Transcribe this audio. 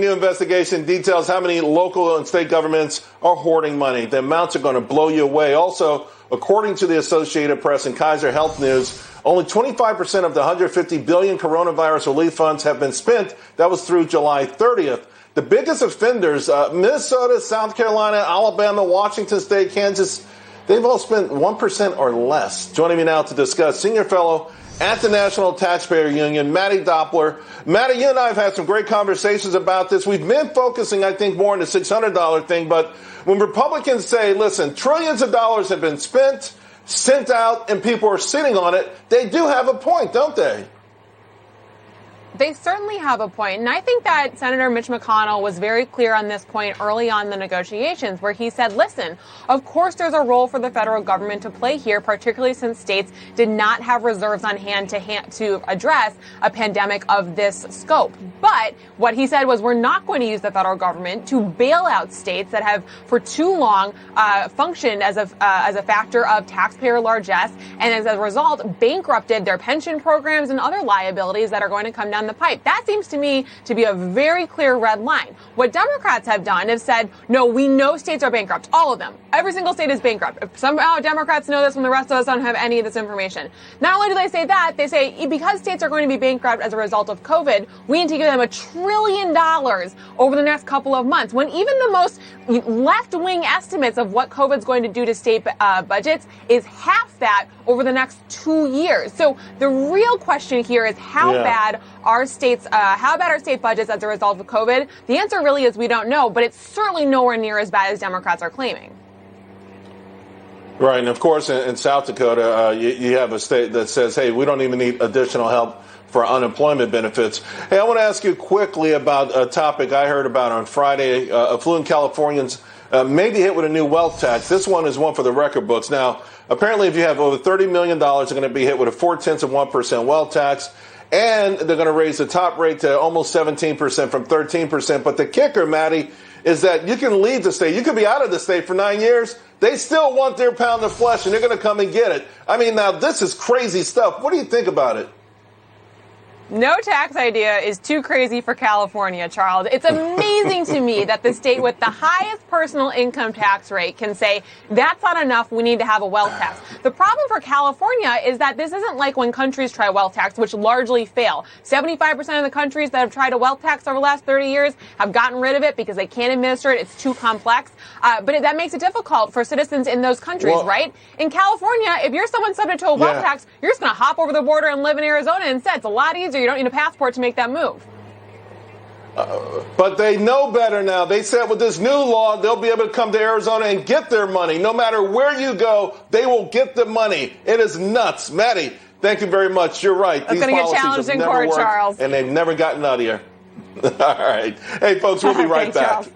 New investigation details how many local and state governments are hoarding money. The amounts are going to blow you away. Also, according to the Associated Press and Kaiser Health News, only 25% of the $150 billion coronavirus relief funds have been spent. That was through July 30th. The biggest offenders, Minnesota, South Carolina, Alabama, Washington State, Kansas, they've all spent 1% or less. Joining me now to discuss, senior fellow at the National Taxpayer Union, Mattie Duppler. Mattie, you and I have had some great conversations about this. We've been focusing, I think, more on the $600 thing. But when Republicans say, listen, trillions of dollars have been spent, sent out, and people are sitting on it, they do have a point, don't they? They certainly have a point. And I think that Senator Mitch McConnell was very clear on this point early on in the negotiations, where he said, listen, of course there's a role for the federal government to play here, particularly since states did not have reserves on hand to address a pandemic of this scope. But what he said was, we're not going to use the federal government to bail out states that have for too long functioned as a factor of taxpayer largesse, and as a result bankrupted their pension programs and other liabilities that are going to come down the pipe. That seems to me to be a very clear red line. What Democrats have done is said, no, we know states are bankrupt. All of them. Every single state is bankrupt. If somehow Democrats know this when the rest of us don't have any of this information. Not only do they say that, they say because states are going to be bankrupt as a result of COVID, we need to give them $1 trillion over the next couple of months. When even the most left-wing estimates of what COVID's going to do to state budgets is half that over the next 2 years. So the real question here is how bad are state budgets as a result of COVID? The answer really is we don't know, but it's certainly nowhere near as bad as Democrats are claiming. Right, and of course in South Dakota, you have a state that says, hey, we don't even need additional help for unemployment benefits. Hey, I want to ask you quickly about a topic I heard about on Friday. Affluent Californians may be hit with a new wealth tax. This one is one for the record books. Now, apparently if you have over $30 million, they're going to be hit with a 0.4% wealth tax. And they're going to raise the top rate to almost 17% from 13%. But the kicker, Mattie, is that you can leave the state. You could be out of the state for 9 years. They still want their pound of flesh, and they're going to come and get it. I mean, now, this is crazy stuff. What do you think about it? No tax idea is too crazy for California, Charles. It's amazing to me that the state with the highest personal income tax rate can say, that's not enough, we need to have a wealth tax. The problem for California is that this isn't like when countries try wealth tax, which largely fail. 75% of the countries that have tried a wealth tax over the last 30 years have gotten rid of it because they can't administer it. It's too complex. But that makes it difficult for citizens in those countries, right? In California, if you're someone subject to a wealth tax, you're just going to hop over the border and live in Arizona instead. It's a lot easier. You don't need a passport to make that move. But they know better now. They said with this new law, they'll be able to come to Arizona and get their money. No matter where you go, they will get the money. It is nuts. Mattie, thank you very much. You're right. These policies get challenged in court, Charles. And they've never gotten out of here. All right. Hey, folks, we'll be right back. Charles.